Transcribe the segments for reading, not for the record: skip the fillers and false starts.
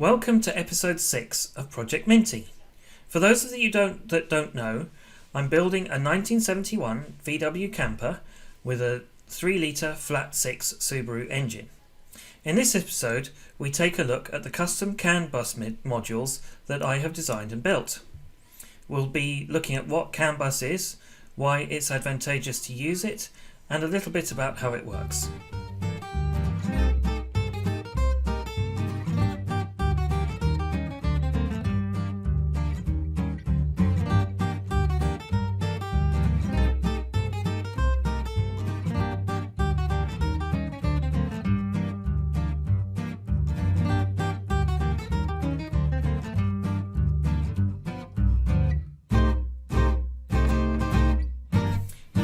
Welcome to episode 6 of Project Minty. For those of you that don't know, I'm building a 1971 VW camper with a 3 litre flat 6 Subaru engine. In this episode, we take a look at the custom CAN bus modules that I have designed and built. We'll be looking at what CAN bus is, why it's advantageous to use it, and a little bit about how it works.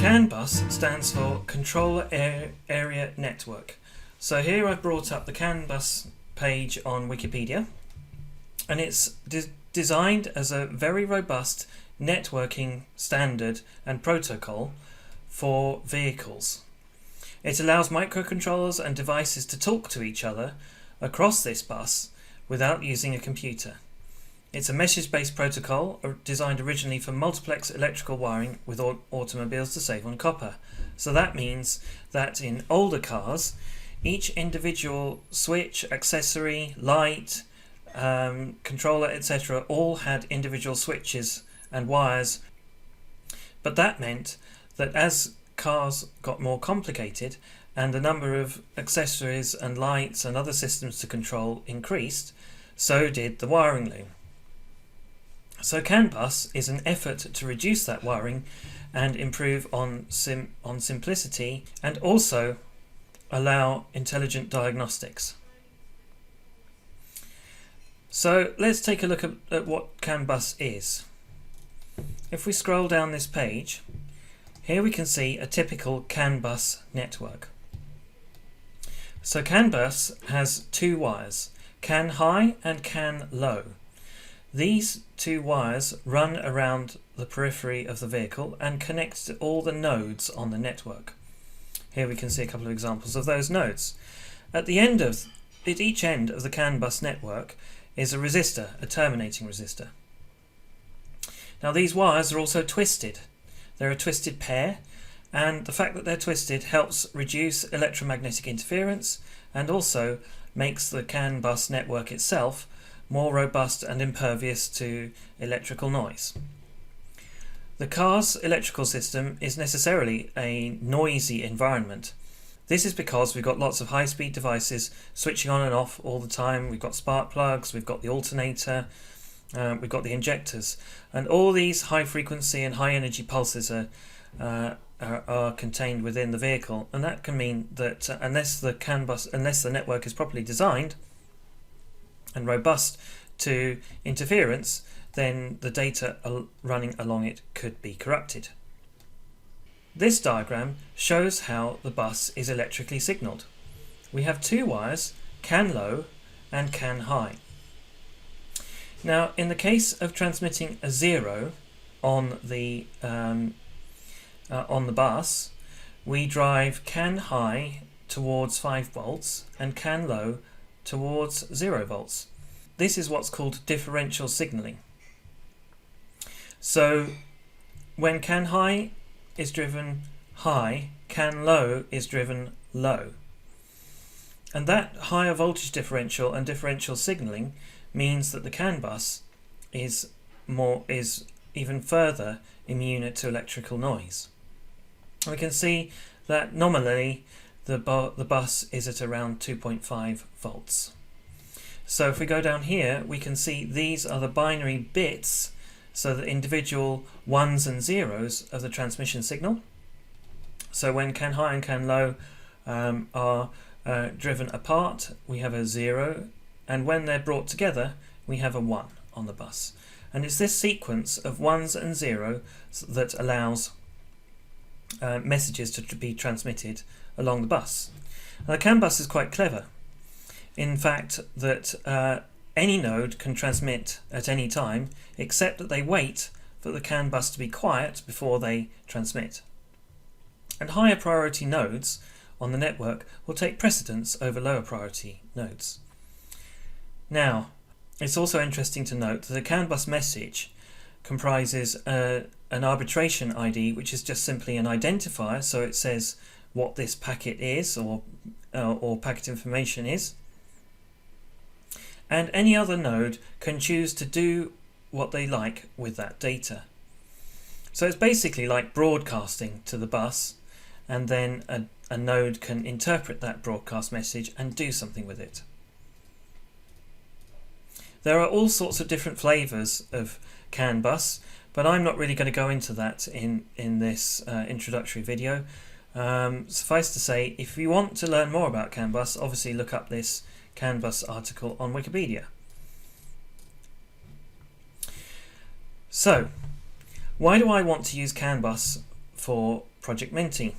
CAN bus stands for Controller Area Network. So here I've brought up the CAN bus page on Wikipedia, and it's designed as a very robust networking standard and protocol for vehicles. It allows microcontrollers and devices to talk to each other across this bus without using a computer. It's a message-based protocol designed originally for multiplex electrical wiring with automobiles to save on copper. So that means that in older cars, each individual switch, accessory, light, controller, etc. all had individual switches and wires. But that meant that as cars got more complicated and the number of accessories and lights and other systems to control increased, so did the wiring loom. So CAN bus is an effort to reduce that wiring and improve on simplicity, and also allow intelligent diagnostics. So let's take a look at what CAN bus is. If we scroll down this page, here we can see a typical CAN bus network. So CAN bus has two wires, CAN high and CAN low. These two wires run around the periphery of the vehicle and connect to all the nodes on the network. Here we can see a couple of examples of those nodes. At each end of the CAN bus network is a resistor, a terminating resistor. Now these wires are also twisted. They're a twisted pair, and the fact that they're twisted helps reduce electromagnetic interference and also makes the CAN bus network itself more robust and impervious to electrical noise. The car's electrical system is necessarily a noisy environment. This is because we've got lots of high-speed devices switching on and off all the time. We've got spark plugs, we've got the alternator, we've got the injectors, and all these high-frequency and high-energy pulses are contained within the vehicle, and that can mean that unless the network is properly designed and robust to interference, then the data running along it could be corrupted. This diagram shows how the bus is electrically signalled. We have two wires, CAN low and CAN high. Now, in the case of transmitting a 0 on the bus, we drive CAN high towards 5 volts and CAN low towards 0 volts. This is what's called differential signalling. So when CAN high is driven high, CAN low is driven low. And that higher voltage differential and differential signalling means that the CAN bus is even further immune to electrical noise. We can see that nominally the bus is at around 2.5 volts. So if we go down here, we can see these are the binary bits, so the individual ones and zeros of the transmission signal. So when CAN high and CAN low are driven apart, we have a 0, and when they're brought together, we have a 1 on the bus. And it's this sequence of ones and zeros that allows messages to be transmitted along the bus. Now, the CAN bus is quite clever. In fact, that any node can transmit at any time, except that they wait for the CAN bus to be quiet before they transmit. And higher priority nodes on the network will take precedence over lower priority nodes. Now, it's also interesting to note that a CAN bus message comprises an arbitration ID, which is just simply an identifier, so it says what this packet is or packet information is. And any other node can choose to do what they like with that data. So it's basically like broadcasting to the bus, and then a node can interpret that broadcast message and do something with it. There are all sorts of different flavors of CAN bus, but I'm not really going to go into that in this introductory video. Suffice to say, if you want to learn more about CAN bus, obviously look up this CAN bus article on Wikipedia. So, why do I want to use CAN bus for Project Minty?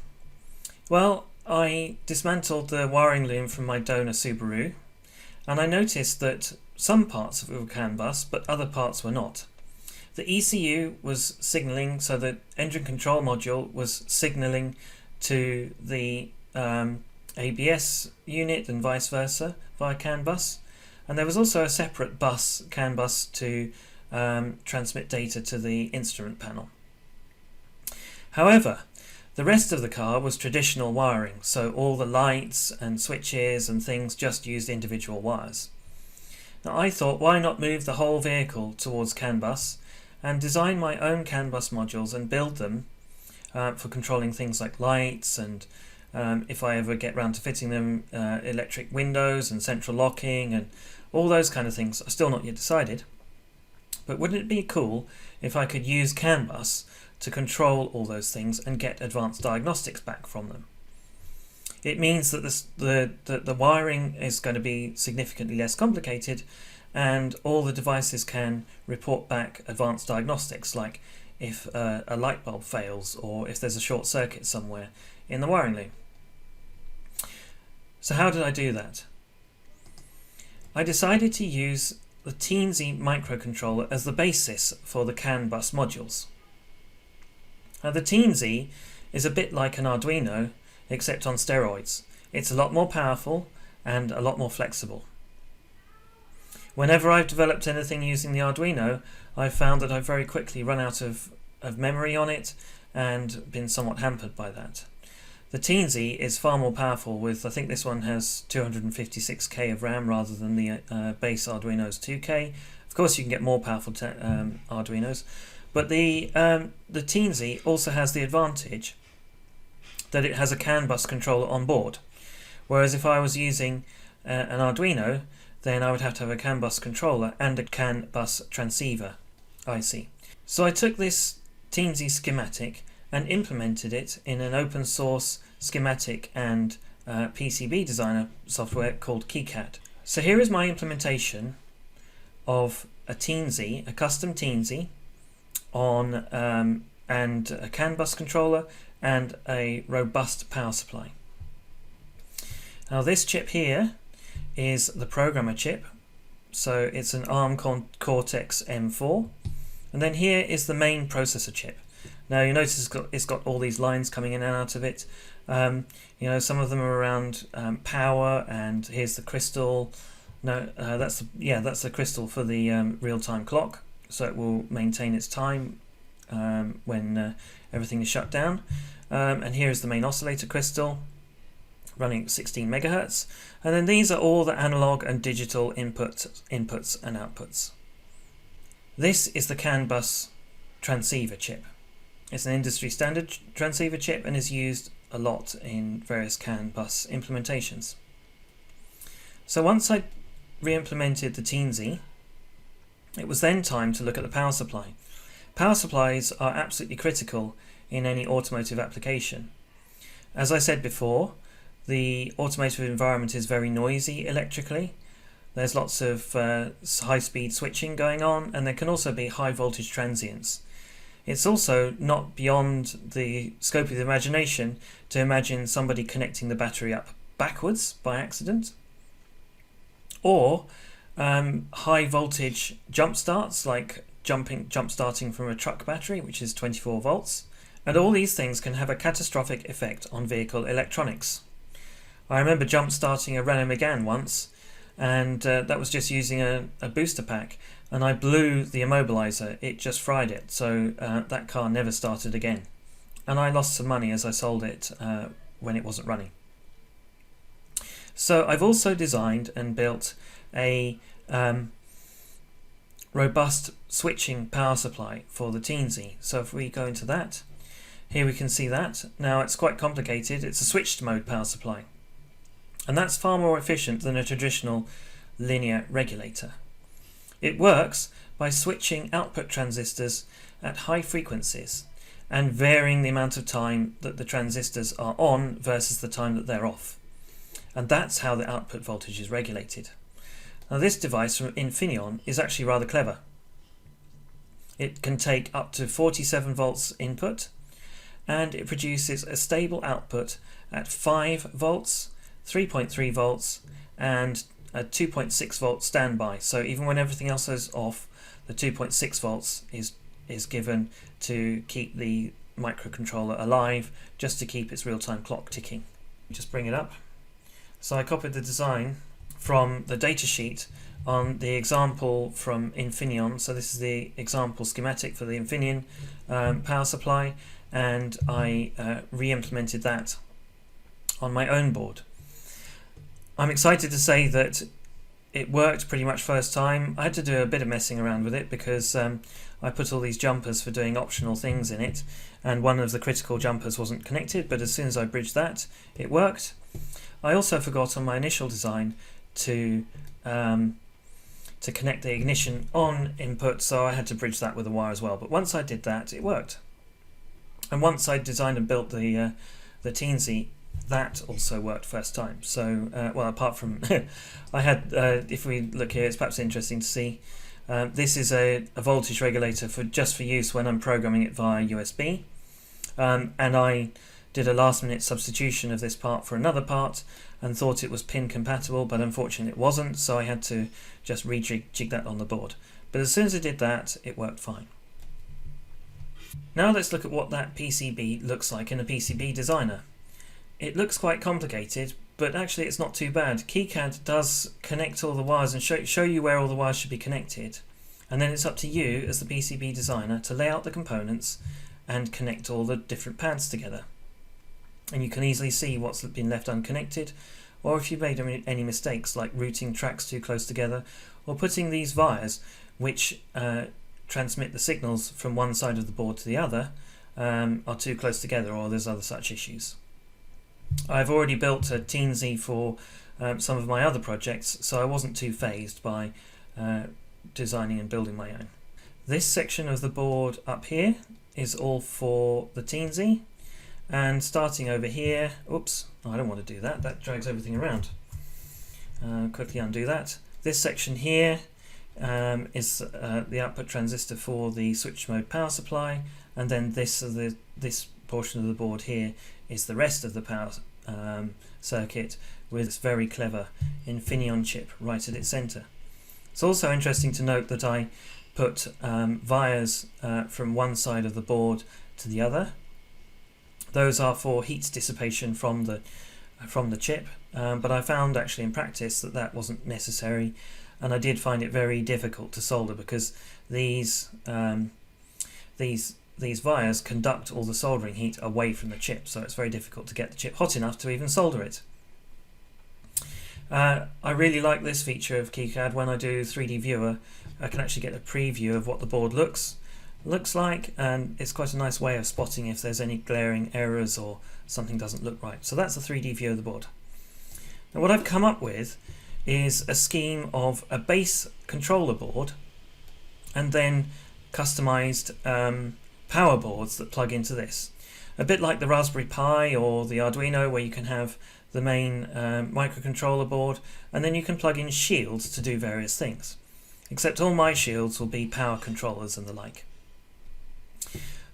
Well, I dismantled the wiring loom from my donor Subaru, and I noticed that some parts of it were CAN bus, but other parts were not. The ECU was signalling, so the engine control module was signalling to the ABS unit and vice versa via CAN bus, and there was also a separate bus, CAN bus, to transmit data to the instrument panel. However, the rest of the car was traditional wiring, so all the lights and switches and things just used individual wires. Now I thought, why not move the whole vehicle towards CAN bus and design my own CAN bus modules and build them for controlling things like lights and if I ever get round to fitting them, electric windows and central locking and all those kind of things. I've still not yet decided. But wouldn't it be cool if I could use CAN bus to control all those things and get advanced diagnostics back from them? It means that the wiring is going to be significantly less complicated, and all the devices can report back advanced diagnostics, like if a light bulb fails or if there's a short circuit somewhere in the wiring loom. So how did I do that? I decided to use the Teensy microcontroller as the basis for the CAN bus modules. Now the Teensy is a bit like an Arduino, except on steroids. It's a lot more powerful and a lot more flexible. Whenever I've developed anything using the Arduino, I've found that I've very quickly run out of memory on it and been somewhat hampered by that. The Teensy is far more powerful with, I think this one has 256k of RAM rather than the base Arduino's 2k. Of course you can get more powerful Arduinos, but the Teensy also has the advantage that it has a CAN bus controller on board, whereas if I was using an Arduino, then I would have to have a CAN bus controller and a CAN bus transceiver IC. So I took this Teensy schematic and implemented it in an open source schematic and PCB designer software called KiCad. So here is my implementation of a Teensy, a custom Teensy, on and a CAN bus controller and a robust power supply. Now this chip here is the programmer chip, so it's an ARM Cortex M4, and then here is the main processor chip. Now you notice it's got all these lines coming in and out of it. You know, some of them are around power, and here's the crystal. No, that's the crystal for the real-time clock, so it will maintain its time when everything is shut down. And here is the main oscillator crystal, running at 16 megahertz. And then these are all the analog and digital inputs and outputs. This is the CAN bus transceiver chip. It's an industry standard transceiver chip and is used a lot in various CAN bus implementations. So once I re-implemented the Teensy, it was then time to look at the power supply. Power supplies are absolutely critical in any automotive application. As I said before, the automotive environment is very noisy electrically. There's lots of high-speed switching going on, and there can also be high-voltage transients. It's also not beyond the scope of the imagination to imagine somebody connecting the battery up backwards by accident, or high-voltage jump starts, like jump starting from a truck battery, which is 24 volts. And all these things can have a catastrophic effect on vehicle electronics. I remember jump starting a Renault Megane once, and that was just using a booster pack, and I blew the immobilizer. It just fried it, so that car never started again, and I lost some money as I sold it when it wasn't running. So I've also designed and built a robust switching power supply for the Teensy. So if we go into that, here we can see that. Now it's quite complicated. It's a switched mode power supply, and that's far more efficient than a traditional linear regulator. It works by switching output transistors at high frequencies and varying the amount of time that the transistors are on versus the time that they're off. And that's how the output voltage is regulated. Now this device from Infineon is actually rather clever. It can take up to 47 volts input, and it produces a stable output at 5 volts, 3.3 volts, and a 2.6 volt standby. So even when everything else is off, the 2.6 volts is given to keep the microcontroller alive, just to keep its real-time clock ticking. Just bring it up. So I copied the design from the datasheet on the example from Infineon. So this is the example schematic for the Infineon power supply, and I re-implemented that on my own board. I'm excited to say that it worked pretty much first time. I had to do a bit of messing around with it because I put all these jumpers for doing optional things in it, and one of the critical jumpers wasn't connected, but as soon as I bridged that, it worked. I also forgot on my initial design to connect the ignition on input, so I had to bridge that with a wire as well. But once I did that, it worked. And once I designed and built the Teensy, that also worked first time. So, well, apart from I had, if we look here, it's perhaps interesting to see. This is a voltage regulator just for use when I'm programming it via USB, and I did a last-minute substitution of this part for another part and thought it was pin compatible, but unfortunately it wasn't, so I had to just rejig that on the board. But as soon as I did that, it worked fine. Now let's look at what that PCB looks like in a PCB designer. It looks quite complicated, but actually it's not too bad. KiCad does connect all the wires and show you where all the wires should be connected, and then it's up to you as the PCB designer to lay out the components and connect all the different pads together. And you can easily see what's been left unconnected, or if you've made any mistakes like routing tracks too close together, or putting these wires which transmit the signals from one side of the board to the other are too close together, or there's other such issues. I've already built a Teensy for some of my other projects, so I wasn't too phased by designing and building my own. This section of the board up here is all for the Teensy. And starting over here, oops, I don't want to do that, that drags everything around. Quickly undo that. This section here is the output transistor for the switch mode power supply, and then this portion of the board here is the rest of the power circuit with this very clever Infineon chip right at its center. It's also interesting to note that I put wires from one side of the board to the other. Those are for heat dissipation from the chip, but I found actually in practice that wasn't necessary, and I did find it very difficult to solder because these wires conduct all the soldering heat away from the chip, so it's very difficult to get the chip hot enough to even solder it. I really like this feature of KiCad. When I do 3D Viewer, I can actually get a preview of what the board looks like, and it's quite a nice way of spotting if there's any glaring errors or something doesn't look right. So that's a 3D view of the board. Now what I've come up with is a scheme of a base controller board and then customized power boards that plug into this. A bit like the Raspberry Pi or the Arduino, where you can have the main microcontroller board and then you can plug in shields to do various things. Except all my shields will be power controllers and the like.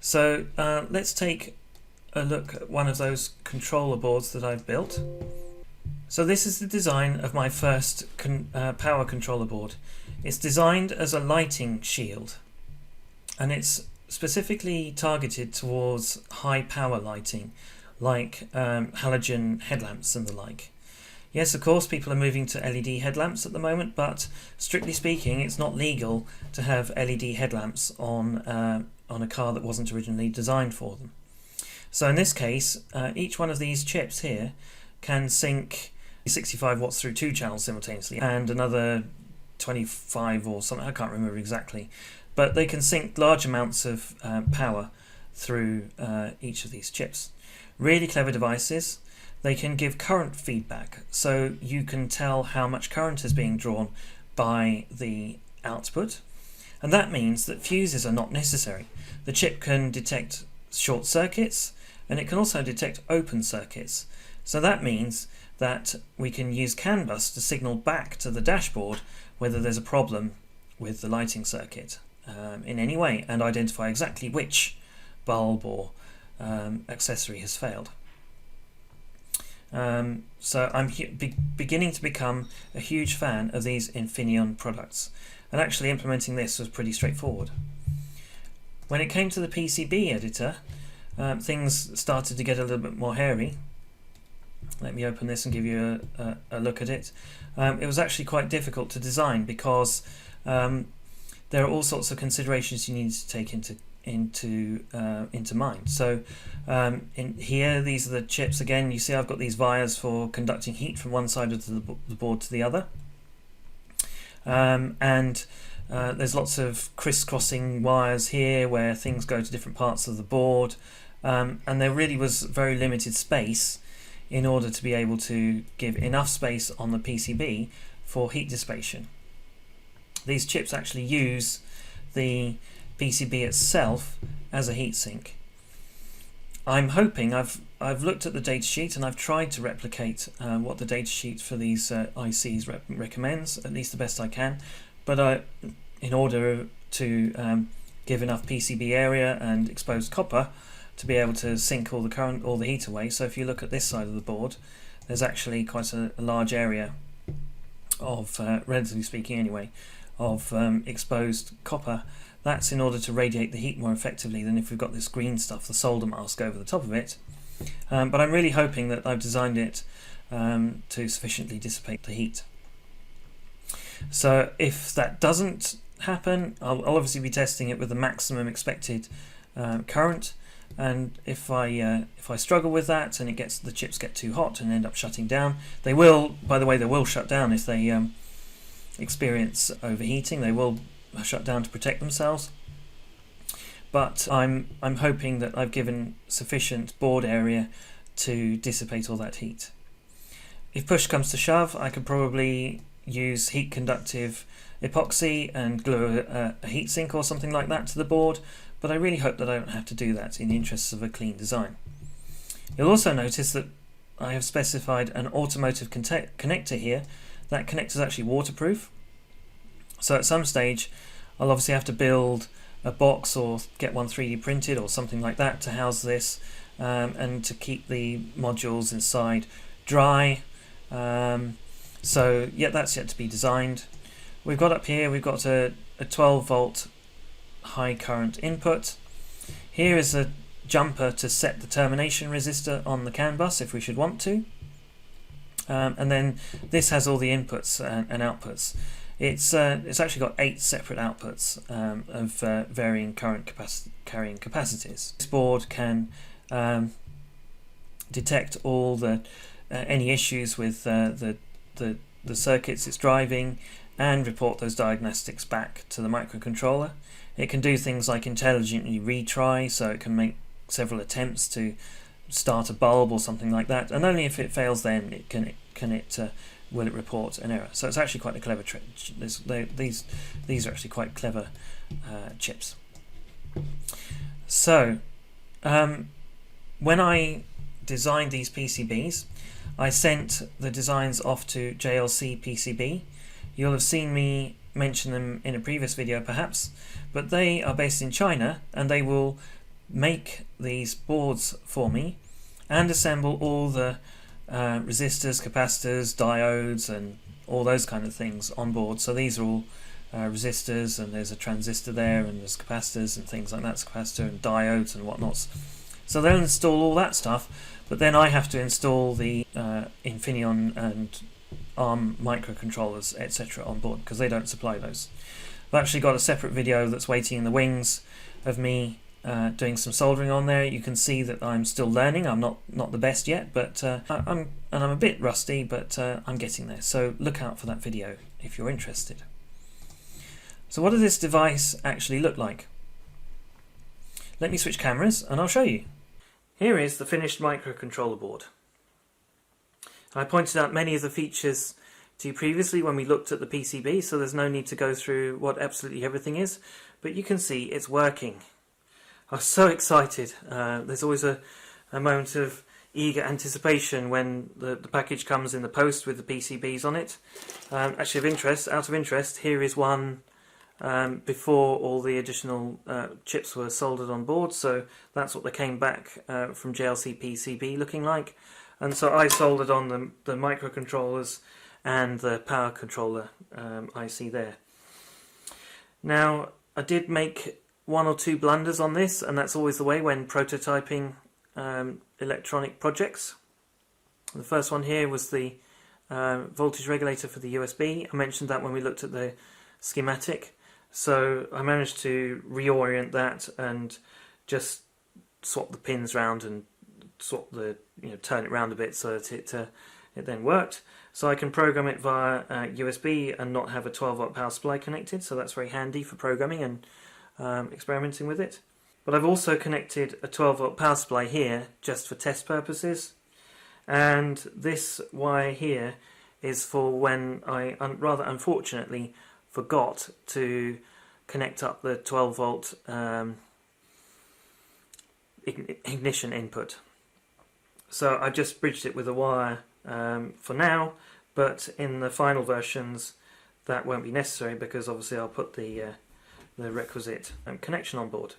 So let's take a look at one of those controller boards that I've built. So this is the design of my first power controller board. It's designed as a lighting shield, and it's specifically targeted towards high power lighting, like halogen headlamps and the like. Yes, of course, people are moving to LED headlamps at the moment, but strictly speaking, it's not legal to have LED headlamps on a car that wasn't originally designed for them. So in this case, each one of these chips here can sync 65 watts through 2 channels simultaneously, and another 25 or something, I can't remember exactly, but they can sync large amounts of power through each of these chips. Really clever devices. They can give current feedback, so you can tell how much current is being drawn by the output, and that means that fuses are not necessary. The chip can detect short circuits, and it can also detect open circuits. So that means that we can use CAN bus to signal back to the dashboard whether there's a problem with the lighting circuit in any way, and identify exactly which bulb or accessory has failed. So I'm beginning to become a huge fan of these Infineon products, and actually implementing this was pretty straightforward. When it came to the PCB editor, things started to get a little bit more hairy. Let me open this and give you a look at it. It was actually quite difficult to design because there are all sorts of considerations you need to take into mind. So in here, these are the chips. Again, you see I've got these vias for conducting heat from one side of the board to the other, and there's lots of crisscrossing wires here where things go to different parts of the board, and there really was very limited space in order to be able to give enough space on the PCB for heat dissipation. These chips actually use the PCB itself as a heatsink. I'm hoping, I've looked at the datasheet and I've tried to replicate what the datasheet for these ICs recommends, at least the best I can, but in order to give enough PCB area and exposed copper to be able to sink all the current, all the heat away. So if you look at this side of the board, there's actually quite a large area of, relatively speaking anyway, of exposed copper. That's in order to radiate the heat more effectively than if we've got this green stuff, the solder mask, over the top of it. But I'm really hoping that I've designed it to sufficiently dissipate the heat. So if that doesn't happen, I'll obviously be testing it with the maximum expected current. And if I struggle with that and the chips get too hot and end up shutting down, they will. By the way, they will shut down if they experience overheating. They will shut down to protect themselves. But I'm hoping that I've given sufficient board area to dissipate all that heat. If push comes to shove, I could probably use heat conductive epoxy and glue a heatsink or something like that to the board, but I really hope that I don't have to do that in the interests of a clean design. You'll also notice that I have specified an automotive connector here. That connector is actually waterproof, so at some stage I'll obviously have to build a box or get one 3D printed or something like that to house this, and to keep the modules inside dry. So yeah, that's yet to be designed. We've got up here, we've got a 12 volt high current input. Here is a jumper to set the termination resistor on the CAN bus if we should want to. And then this has all the inputs and outputs. It's actually got 8 separate outputs of varying current carrying capacities. This board can detect all the any issues with the circuits it's driving and report those diagnostics back to the microcontroller. It can do things like intelligently retry, so it can make several attempts to start a bulb or something like that, and only if it fails then will it report an error. So it's actually quite a clever trick. These are actually quite clever chips. So when I designed these PCBs, I sent the designs off to JLC PCB. You'll have seen me mention them in a previous video perhaps, but they are based in China and they will make these boards for me and assemble all the resistors, capacitors, diodes and all those kind of things on board. So these are all resistors, and there's a transistor there, and there's capacitors and things like that, capacitor and diodes and whatnots. So they'll install all that stuff, but then I have to install the Infineon and ARM microcontrollers, etc. on board, because they don't supply those. I've actually got a separate video that's waiting in the wings of me doing some soldering on there. You can see that I'm still learning. I'm not the best yet, but I'm a bit rusty, but I'm getting there. So look out for that video if you're interested. So what does this device actually look like? Let me switch cameras and I'll show you. Here is the finished microcontroller board. I pointed out many of the features to you previously when we looked at the PCB, so there's no need to go through what absolutely everything is, but you can see it's working. I was so excited. There's always a moment of eager anticipation when the package comes in the post with the PCBs on it. Actually, out of interest, here is one before all the additional chips were soldered on board, so that's what they came back from JLC PCB looking like. And so I soldered on the microcontrollers and the power controller IC there. Now, I did make one or two blunders on this, and that's always the way when prototyping electronic projects. The first one here was the voltage regulator for the USB. I mentioned that when we looked at the schematic. So I managed to reorient that and just swap the pins round and turn it round a bit so that it then worked. So I can program it via USB and not have a 12-volt power supply connected, so that's very handy for programming and experimenting with it. But I've also connected a 12-volt power supply here just for test purposes, and this wire here is for when I rather unfortunately forgot to connect up the 12-volt ignition input. So I just bridged it with a wire for now, but in the final versions that won't be necessary, because obviously I'll put the requisite connection on board.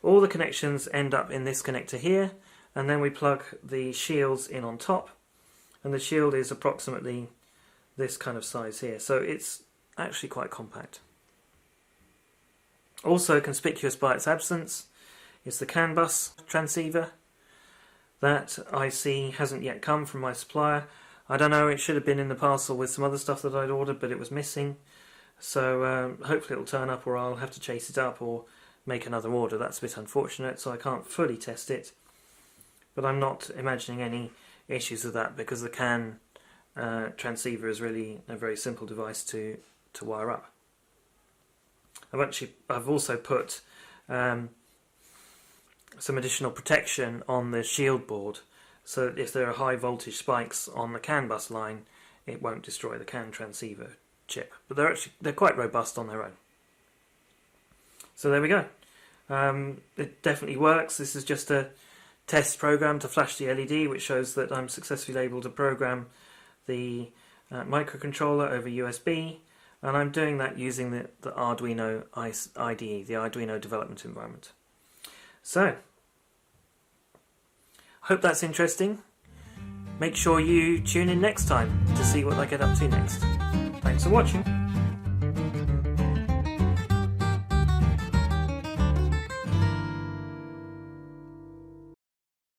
All the connections end up in this connector here, and then we plug the shields in on top, and the shield is approximately this kind of size here, so it's actually quite compact. Also conspicuous by its absence is the CAN bus transceiver. That IC hasn't yet come from my supplier. I don't know, it should have been in the parcel with some other stuff that I'd ordered, but it was missing. So hopefully it'll turn up, or I'll have to chase it up or make another order. That's a bit unfortunate, so I can't fully test it. But I'm not imagining any issues with that, because the CAN transceiver is really a very simple device to wire up. I've also put some additional protection on the shield board, so that if there are high voltage spikes on the CAN bus line, it won't destroy the CAN transceiver chip. But they're quite robust on their own. So there we go. It definitely works. This is just a test program to flash the LED, which shows that I'm successfully able to program the microcontroller over USB, and I'm doing that using the Arduino IDE, the Arduino development environment. So, hope that's interesting. Make sure you tune in next time to see what I get up to next. Thanks for watching.